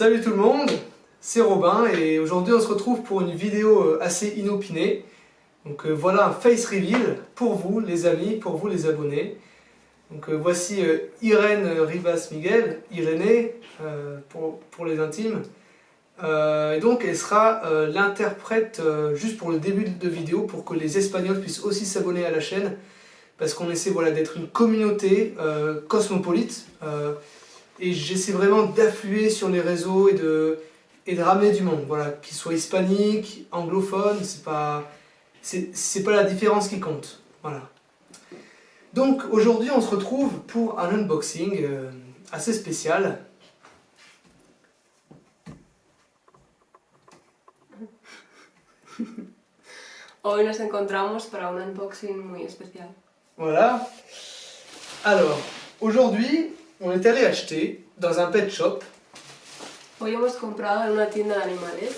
Salut tout le monde, c'est Robin et aujourd'hui on se retrouve pour une vidéo assez inopinée. Donc voilà un face reveal pour vous les amis, pour vous les abonnés. Donc voici Irène Rivas Miguel, Irénée pour les intimes. Et donc elle sera l'interprète juste pour le début de vidéo pour que les Espagnols puissent aussi s'abonner à la chaîne. Parce qu'on essaie voilà, d'être une communauté cosmopolite. Et j'essaie vraiment d'affluer sur les réseaux et de ramener du monde, voilà, qu'il soit hispanique, anglophone, c'est pas la différence qui compte, voilà. Donc aujourd'hui on se retrouve pour un unboxing assez spécial. Hoy nos encontramos para un unboxing muy especial. Voilà. Alors, aujourd'hui, on est allé acheter dans un pet shop. Hoy hemos comprado en una tienda de animales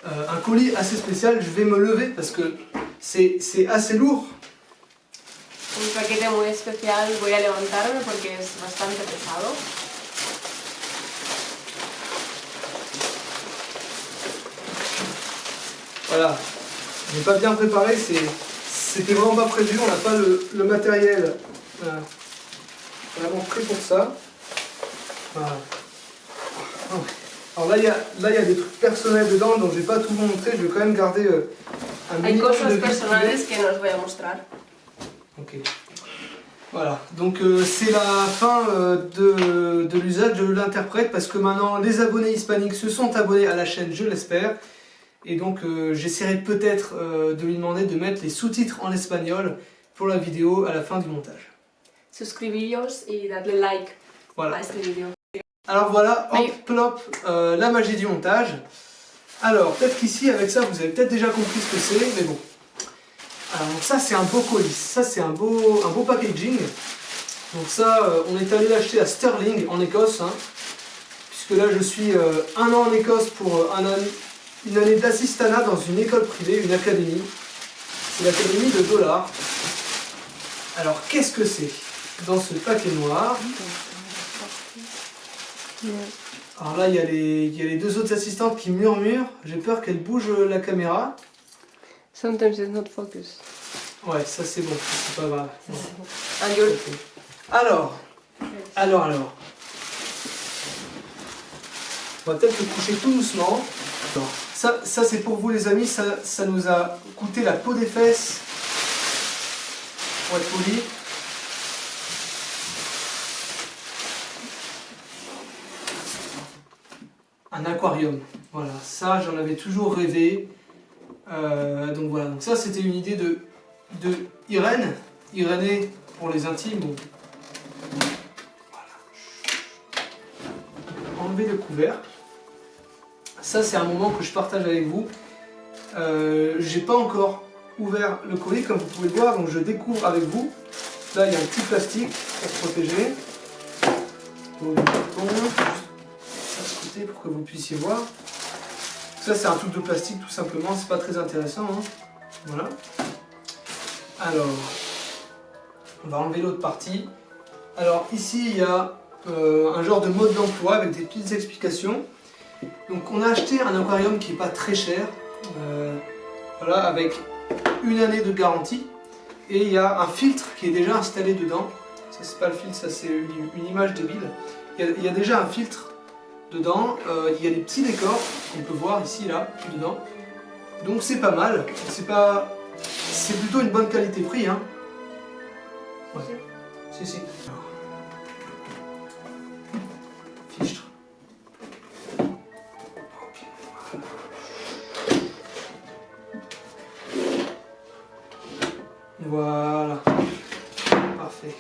Un colis assez spécial, je vais me lever parce que c'est assez lourd. un paquete muy especial. Voy a levantarme porque es bastante pesado. Voilà, j'ai pas bien préparé, c'était vraiment pas prévu, on n'a pas le matériel vraiment prêt pour ça. Voilà. Alors là il y a des trucs personnels dedans, donc je vais pas tout vous montrer, je vais quand même garder un Hay minimum cosas de vie personales privée. que no os voy a mostrar. Ok. Voilà, donc c'est la fin de l'usage de l'interprète parce que maintenant les abonnés hispaniques se sont abonnés à la chaîne, je l'espère. Et donc j'essaierai peut-être de lui demander de mettre les sous-titres en espagnol pour la vidéo à la fin du montage. Suscribíos y dadle like Voilà. a este vídeo. Alors voilà, Oui. hop, plop, la magie du montage. Alors peut-être qu'ici avec ça vous avez peut-être déjà compris ce que c'est, mais bon. Alors donc ça c'est un beau colis, ça c'est un beau packaging. Donc ça on est allé l'acheter à Stirling en Écosse, hein, puisque là je suis un an en Écosse pour une année d'assistanat dans une école privée, une académie. C'est l'académie de Dollard. Alors qu'est-ce que c'est dans ce paquet noir? Alors là il y a les deux autres assistantes qui murmurent. J'ai peur qu'elles bougent la caméra. Sometimes it's not focus. Ouais, ça c'est bon, c'est pas grave. Adiós. Alors. On va peut-être le coucher tout doucement. Alors, ça c'est pour vous les amis, ça nous a coûté la peau des fesses. Pour être poli. Un aquarium. Voilà, ça j'en avais toujours rêvé. Donc voilà, donc ça c'était une idée de Irène, Irénée pour les intimes. Bon. Voilà. Enlever le couvercle. Ça c'est un moment que je partage avec vous. J'ai pas encore ouvert le colis comme vous pouvez le voir, donc je découvre avec vous. Là il y a un petit plastique pour se protéger. Donc, du carton, ça de côté pour que vous puissiez voir. Ça c'est un truc de plastique tout simplement, c'est pas très intéressant. Hein. Voilà. Alors, on va enlever l'autre partie. Alors ici il y a un genre de mode d'emploi avec des petites explications. Donc on a acheté un aquarium qui n'est pas très cher, voilà, avec une année de garantie. Et il y a un filtre qui est déjà installé dedans. Ça c'est pas le filtre, ça c'est une image débile. Il y a déjà un filtre dedans, il y a des petits décors qu'on peut voir ici, là, dedans. Donc c'est pas mal, c'est plutôt une bonne qualité-prix. Hein. Ouais. Si. Fichtre. Ok. Voilà. Parfait.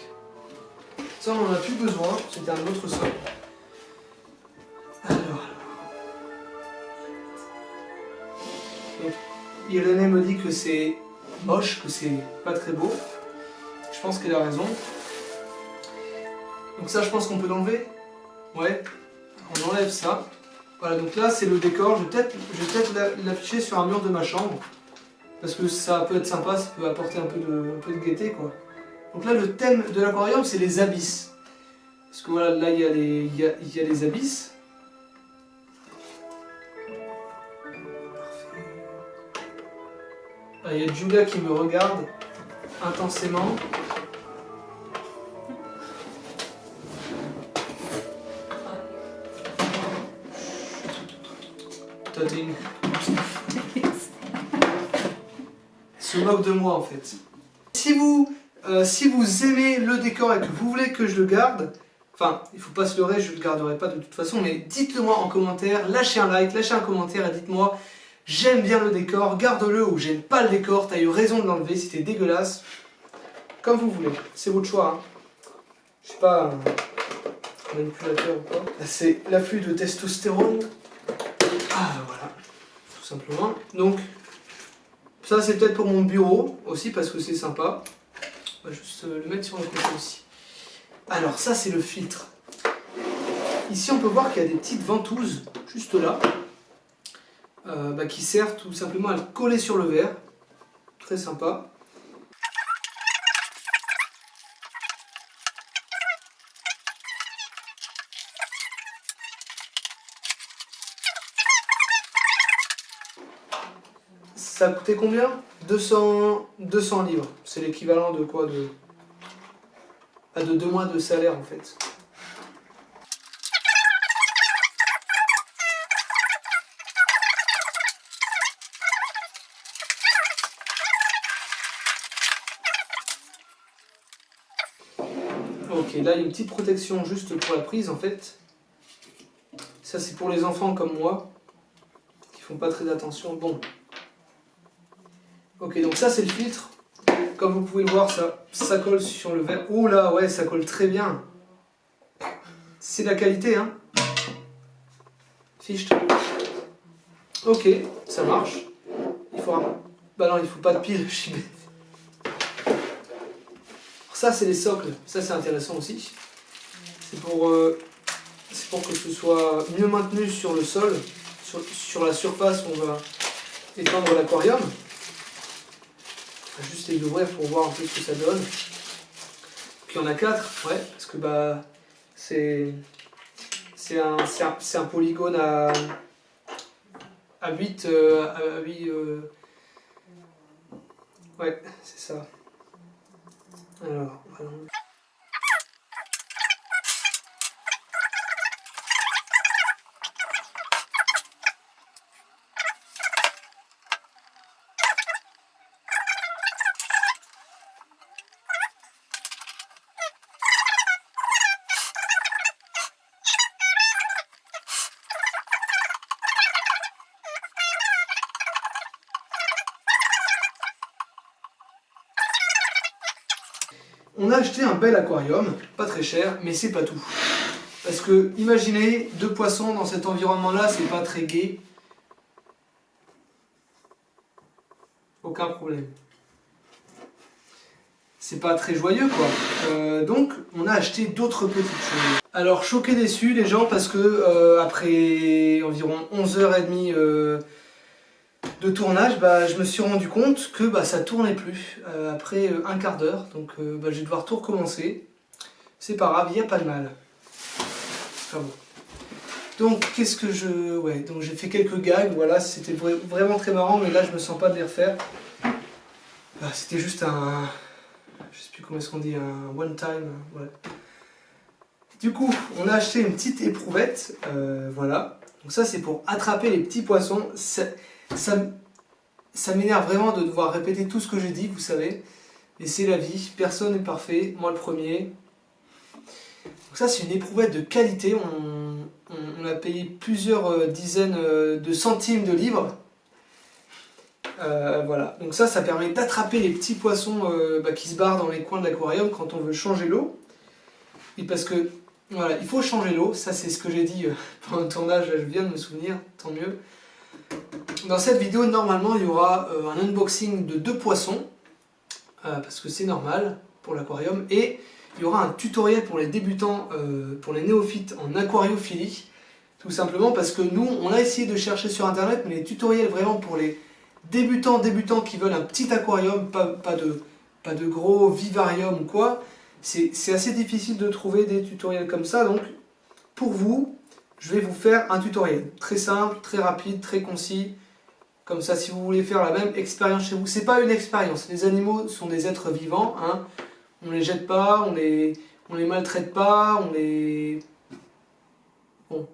Ça on n'en a plus besoin, c'était un autre sol. Donc, Irénée me dit que c'est moche, que c'est pas très beau. Je pense qu'elle a raison. Donc ça, je pense qu'on peut l'enlever. Ouais, on enlève ça. Voilà, donc là, c'est le décor. Je vais peut-être l'afficher sur un mur de ma chambre. Parce que ça peut être sympa, ça peut apporter un peu de gaieté, quoi. Donc là, le thème de l'aquarium, c'est les abysses. Parce que voilà, là, il y a les abysses. Il y a Julia qui me regarde intensément. Totting. Se moque de moi en fait. Si vous aimez le décor et que vous voulez que je le garde, enfin, il faut pas se leurrer, je ne le garderai pas de toute façon, mais dites-le moi en commentaire, lâchez un like, lâchez un commentaire et dites-moi j'aime bien le décor, garde-le ou j'aime pas le décor, t'as eu raison de l'enlever, c'était dégueulasse. Comme vous voulez, c'est votre choix. Hein. Je suis pas un manipulateur ou quoi. C'est l'afflux de testostérone. Ah voilà, tout simplement. Donc, ça c'est peut-être pour mon bureau aussi parce que c'est sympa. On va juste le mettre sur le côté aussi. Alors ça c'est le filtre. Ici on peut voir qu'il y a des petites ventouses juste là qui servent tout simplement à le coller sur le verre. Très sympa. Ça a coûté combien ? 200 livres. C'est l'équivalent de quoi ? De 2 mois de salaire en fait. Ok, là il y a une petite protection juste pour la prise en fait. Ça c'est pour les enfants comme moi, qui font pas très attention. Bon. Ok, donc ça c'est le filtre. Comme vous pouvez le voir, ça colle sur le verre. Oh là, ouais, ça colle très bien. C'est de la qualité, hein. Fichte. Ok, ça marche. Il faut bah non, il faut pas de pile, je suis bête. Ça c'est les socles, ça c'est intéressant aussi. C'est pour que ce soit mieux maintenu sur le sol, sur la surface où on va étendre l'aquarium. On va juste les ouvrir pour voir un peu ce que ça donne. Puis il y en a 4, ouais, parce que bah c'est un polygone à 8 ouais, c'est ça. Alors, voilà. On a acheté un bel aquarium, pas très cher, mais c'est pas tout. Parce que, imaginez, 2 poissons dans cet environnement-là, c'est pas très gai. Aucun problème. C'est pas très joyeux, quoi. Donc, on a acheté d'autres petites choses. Alors, choqué déçu, les gens, parce que après environ 11h30 de tournage, bah, je me suis rendu compte que bah, ça tournait plus après un quart d'heure, donc bah, je vais devoir tout recommencer. C'est pas grave, il n'y a pas de mal. Enfin bon. Donc qu'est-ce que je... Ouais, donc j'ai fait quelques gags, voilà, c'était vraiment très marrant, mais là je me sens pas de les refaire. C'était juste un... Je sais plus comment est-ce qu'on dit, un one time, ouais. Du coup, on a acheté une petite éprouvette, voilà. Donc ça c'est pour attraper les petits poissons. Ça m'énerve vraiment de devoir répéter tout ce que j'ai dit, vous savez. Et c'est la vie, personne n'est parfait, moi le premier. Donc ça c'est une éprouvette de qualité, on a payé plusieurs dizaines de centimes de livres. Voilà, donc ça permet d'attraper les petits poissons qui se barrent dans les coins de l'aquarium quand on veut changer l'eau. Et parce que, voilà, il faut changer l'eau, ça c'est ce que j'ai dit pendant le tournage, là, je viens de me souvenir, tant mieux. Dans cette vidéo, normalement, il y aura un unboxing de 2 poissons, parce que c'est normal pour l'aquarium, et il y aura un tutoriel pour les débutants, pour les néophytes en aquariophilie, tout simplement parce que nous, on a essayé de chercher sur internet, mais les tutoriels vraiment pour les débutants qui veulent un petit aquarium, pas de gros vivarium ou quoi, c'est assez difficile de trouver des tutoriels comme ça, donc pour vous, je vais vous faire un tutoriel très simple, très rapide, très concis, Comme ça, si vous voulez faire la même expérience chez vous, c'est pas une expérience. Les animaux sont des êtres vivants, hein. On les jette pas, on les maltraite pas, on les... Bon,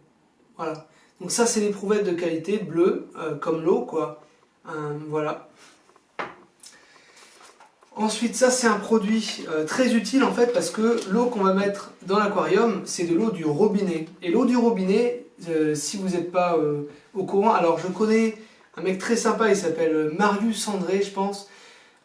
voilà. Donc ça, c'est l'éprouvette de qualité, bleue, comme l'eau, quoi. Voilà. Ensuite, ça, c'est un produit très utile, en fait, parce que l'eau qu'on va mettre dans l'aquarium, c'est de l'eau du robinet. Et l'eau du robinet, si vous n'êtes pas au courant, alors je connais un mec très sympa, il s'appelle Marius André, je pense.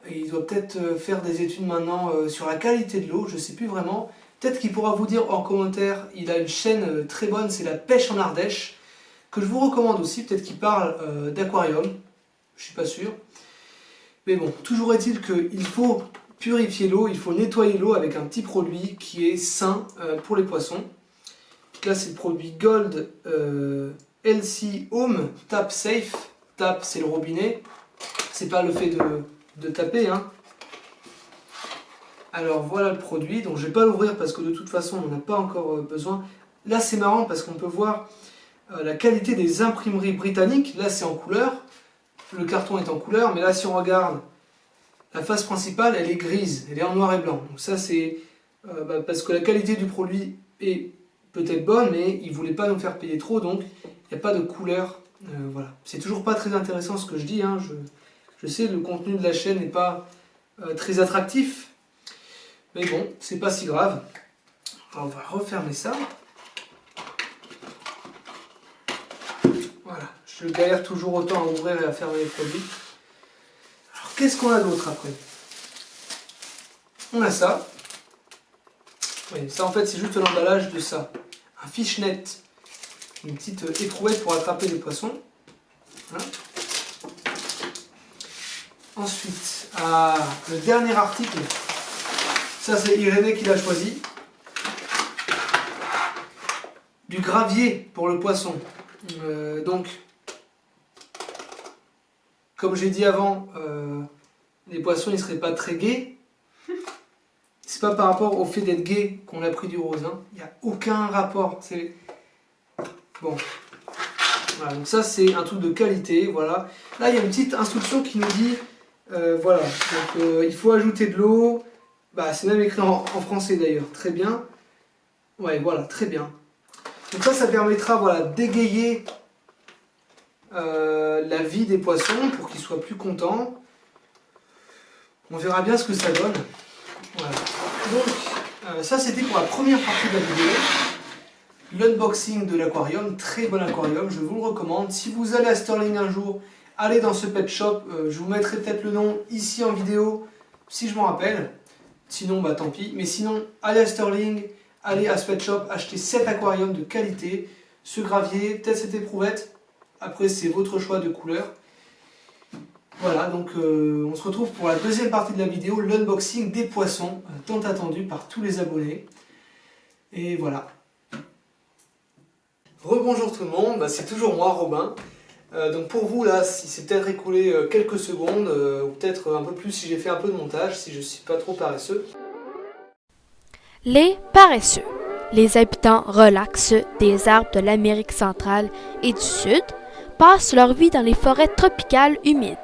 Il doit peut-être faire des études maintenant sur la qualité de l'eau, je ne sais plus vraiment. Peut-être qu'il pourra vous dire en commentaire, il a une chaîne très bonne, c'est la pêche en Ardèche, que je vous recommande aussi, peut-être qu'il parle d'aquarium, je ne suis pas sûr. Mais bon, toujours est-il qu'il faut purifier l'eau, il faut nettoyer l'eau avec un petit produit qui est sain pour les poissons. Là, c'est le produit Gold LC Home Tap Safe. Tap, c'est le robinet. C'est pas le fait de taper, hein. Alors voilà le produit. Donc je vais pas l'ouvrir parce que de toute façon, on n'en a pas encore besoin. Là, c'est marrant parce qu'on peut voir la qualité des imprimeries britanniques. Là, c'est en couleur. Le carton est en couleur, mais là si on regarde la face principale, elle est grise, elle est en noir et blanc. Donc ça c'est parce que la qualité du produit est peut-être bonne, mais ils ne voulaient pas nous faire payer trop, donc il n'y a pas de couleur. Voilà. C'est toujours pas très intéressant ce que je dis, hein. Je sais, le contenu de la chaîne n'est pas très attractif, mais bon, c'est pas si grave. Alors, on va refermer ça. Voilà, je galère toujours autant à ouvrir et à fermer les produits. Alors qu'est-ce qu'on a d'autre après? On a ça. Oui, ça en fait c'est juste l'emballage de ça. Un fishnet, une petite éprouvette pour attraper les poissons. Voilà. Ensuite, le dernier article, ça c'est Irénée qui l'a choisi. Du gravier pour le poisson. Donc, comme j'ai dit avant, les poissons ils seraient pas très gais. C'est pas par rapport au fait d'être gay qu'on a pris du rose, hein. Il n'y a aucun rapport. C'est bon. Voilà, donc ça c'est un truc de qualité, voilà. Là il y a une petite instruction qui nous dit, voilà, donc il faut ajouter de l'eau. Bah, c'est même écrit en français d'ailleurs, très bien. Ouais, voilà, très bien. Donc ça permettra, voilà, d'égayer la vie des poissons pour qu'ils soient plus contents. On verra bien ce que ça donne. Voilà. Donc ça c'était pour la première partie de la vidéo. L'unboxing de l'aquarium, très bon aquarium, je vous le recommande. Si vous allez à Sterling un jour, allez dans ce pet shop. Je vous mettrai peut-être le nom ici en vidéo, si je m'en rappelle. Sinon, bah tant pis. Mais sinon, allez à Sterling, allez à ce pet shop, achetez cet aquarium de qualité, ce gravier, peut-être cette éprouvette. Après, c'est votre choix de couleur. Voilà, donc on se retrouve pour la deuxième partie de la vidéo, l'unboxing des poissons, tant attendu par tous les abonnés. Et voilà. Rebonjour tout le monde, bah, c'est toujours moi, Robin. Donc pour vous, là, si c'est peut-être écoulé quelques secondes, ou peut-être un peu plus si j'ai fait un peu de montage, si je ne suis pas trop paresseux. Les paresseux. Les habitants relaxes des arbres de l'Amérique centrale et du Sud passent leur vie dans les forêts tropicales humides.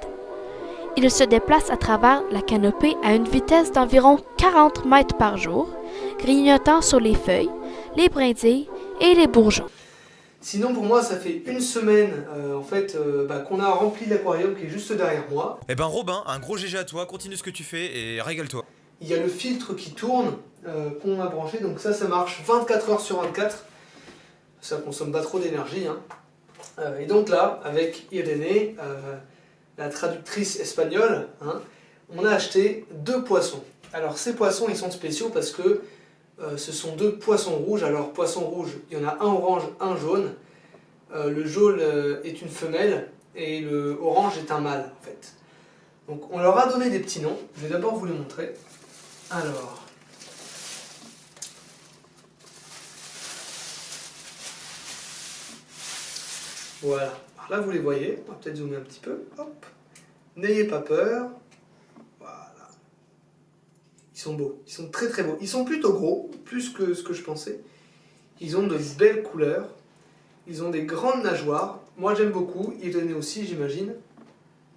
Ils se déplacent à travers la canopée à une vitesse d'environ 40 mètres par jour, grignotant sur les feuilles, les brindilles et les bourgeons. Sinon pour moi ça fait une semaine en fait qu'on a rempli l'aquarium qui est juste derrière moi. Eh ben Robin, un gros GG à toi, continue ce que tu fais et régale-toi. Il y a le filtre qui tourne qu'on a branché, donc ça marche 24 heures sur 24. Ça consomme pas trop d'énergie, hein. Et donc là, avec Irénée, la traductrice espagnole, hein, on a acheté 2 poissons. Alors ces poissons ils sont spéciaux parce que ce sont 2 poissons rouges. Alors poisson rouge, il y en a un orange, un jaune. Le jaune est une femelle et le orange est un mâle en fait. Donc on leur a donné des petits noms. Je vais d'abord vous les montrer. Alors, voilà. Alors là vous les voyez. On va peut-être zoomer un petit peu. Hop. N'ayez pas peur. Voilà. Ils sont beaux. Ils sont très très beaux. Ils sont plutôt gros, plus que ce que je pensais. Ils ont de belles couleurs. Ils ont des grandes nageoires. Moi j'aime beaucoup. Irénée aussi, j'imagine.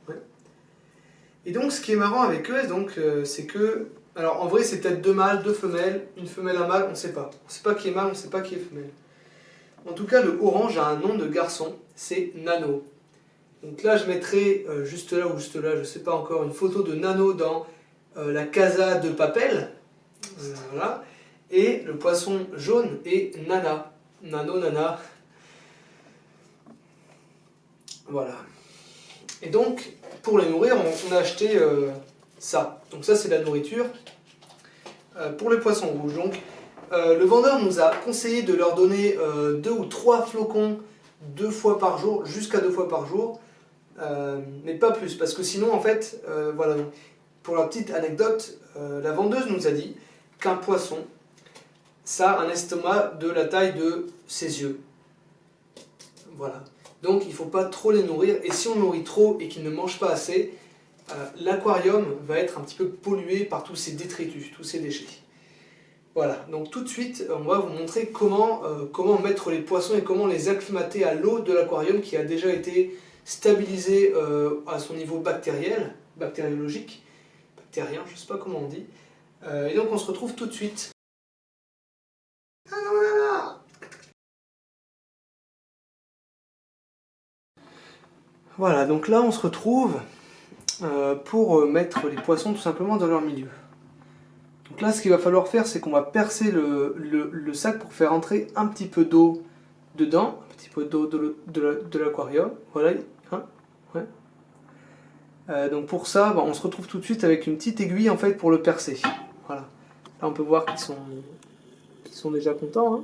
Ouais. Et donc ce qui est marrant avec eux, c'est que... Alors en vrai c'est peut-être 2 mâles, 2 femelles, une femelle, un mâle, on ne sait pas. On ne sait pas qui est mâle, on ne sait pas qui est femelle. En tout cas, le orange a un nom de garçon, c'est Nano. Donc là, je mettrai juste là ou juste là, je ne sais pas encore, une photo de Nano dans la casa de Papel. Voilà. Et le poisson jaune est Nana. Nano, Nana. Voilà. Et donc, pour les nourrir, on a acheté ça. Donc ça, c'est la nourriture pour les poissons rouges. Donc, le vendeur nous a conseillé de leur donner 2 ou 3 flocons 2 fois par jour, jusqu'à 2 fois par jour, mais pas plus, parce que sinon, en fait, voilà. Donc, pour la petite anecdote, la vendeuse nous a dit qu'un poisson, ça a un estomac de la taille de ses yeux. Voilà. Donc il ne faut pas trop les nourrir, et si on nourrit trop et qu'ils ne mangent pas assez, l'aquarium va être un petit peu pollué par tous ces détritus, tous ces déchets. Voilà, donc tout de suite, on va vous montrer comment mettre les poissons et comment les acclimater à l'eau de l'aquarium qui a déjà été stabilisée à son niveau bactériologique, bactérien, je ne sais pas comment on dit. Et donc on se retrouve tout de suite. Voilà, donc là on se retrouve pour mettre les poissons tout simplement dans leur milieu. Donc là ce qu'il va falloir faire, c'est qu'on va percer le sac pour faire entrer un petit peu d'eau dedans, un petit peu d'eau de l'aquarium, voilà, hein, ouais. Donc pour ça, on se retrouve tout de suite avec une petite aiguille en fait pour le percer. Voilà. Là on peut voir qu'ils sont déjà contents. Hein.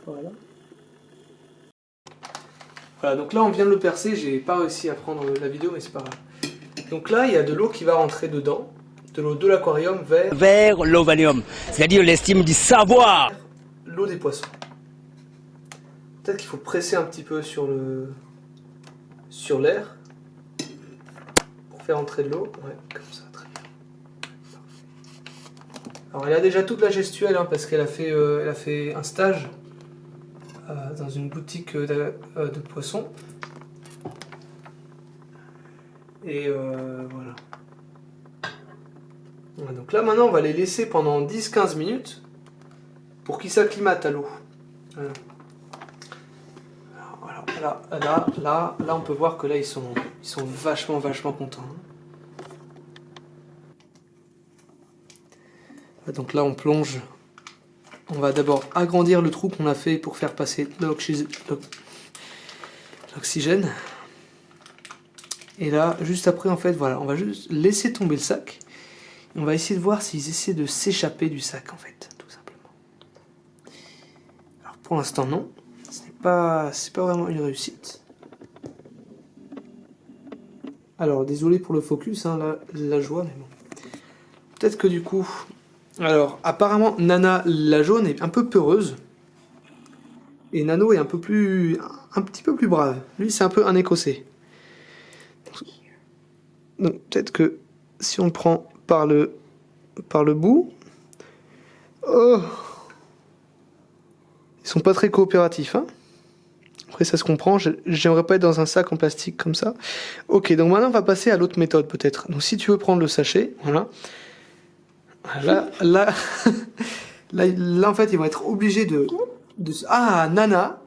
Voilà. Voilà, donc là on vient de le percer, j'ai pas réussi à prendre la vidéo mais c'est pas grave. Donc là il y a de l'eau qui va rentrer dedans, de l'eau de l'aquarium vers l'ovalium, c'est-à-dire l'estime du savoir. L'eau des poissons. Peut-être qu'il faut presser un petit peu sur l'air pour faire entrer de l'eau. Ouais, comme ça, très bien. Alors elle a déjà toute la gestuelle hein, parce qu'elle a fait un stage dans une boutique de poissons. Et voilà. Donc là maintenant on va les laisser pendant 10-15 minutes pour qu'ils s'acclimatent à l'eau. Voilà. Là on peut voir que là ils sont vachement contents. Donc là on plonge. On va d'abord agrandir le trou qu'on a fait pour faire passer l'oxygène. Et là, juste après, en fait, voilà, on va juste laisser tomber le sac. Et on va essayer de voir s'ils essaient de s'échapper du sac, en fait, tout simplement. Alors pour l'instant, non. C'est pas vraiment une réussite. Alors, désolé pour le focus, hein, la joie, mais bon. Peut-être que du coup... Alors, apparemment, Nana, la jaune, est un peu peureuse. Et Nano est un petit peu plus brave. Lui, c'est un peu un écossais. Donc, peut-être que si on le prend par le bout... Oh, ils sont pas très coopératifs, hein. Après, ça se comprend. J'aimerais pas être dans un sac en plastique comme ça. Ok, donc maintenant, on va passer à l'autre méthode, peut-être. Donc, si tu veux prendre le sachet, voilà... Là, en fait, ils vont être obligés de... Ah, Nana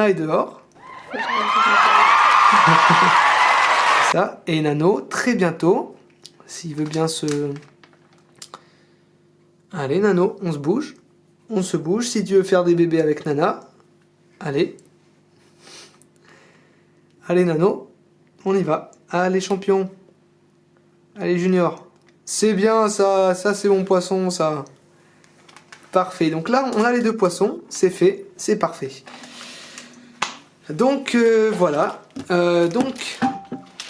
est dehors. Ça, et Nano, très bientôt, s'il veut bien se... Allez, Nano, on se bouge. Si tu veux faire des bébés avec Nana, allez. Allez, Nano, on y va. Allez, champion. Allez, Junior. C'est bien ça c'est mon poisson ça. Parfait, donc là on a les 2 poissons, c'est fait, c'est parfait. Donc voilà, donc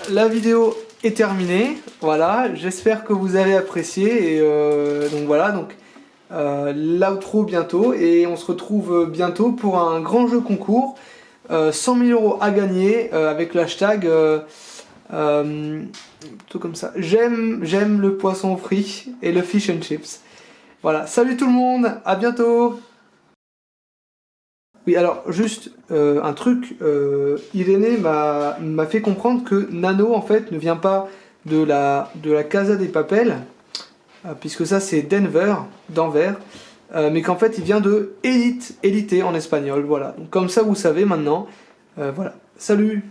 la vidéo est terminée, voilà, j'espère que vous avez apprécié, et donc voilà, donc l'outro bientôt, et on se retrouve bientôt pour un grand jeu concours, 100 000 € à gagner avec le hashtag... tout comme ça. J'aime le poisson frit et le fish and chips. Voilà, salut tout le monde, à bientôt. Oui, alors juste un truc, Irénée m'a fait comprendre que Nano en fait ne vient pas de la Casa de Papel, puisque ça c'est d'Anvers, mais qu'en fait il vient de élité en espagnol, voilà. Donc comme ça vous savez maintenant, voilà. Salut!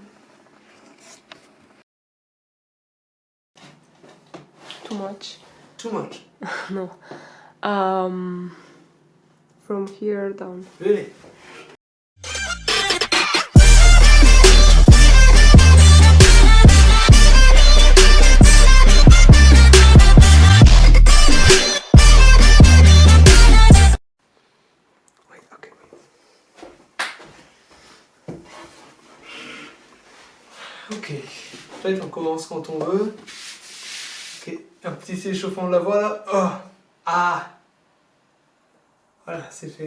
Too much. Too much. No. From here down. Really? Ok, en fait on commence quand on veut. Ok, un petit échauffement de la voix là. Oh. Ah. Voilà, c'est fait.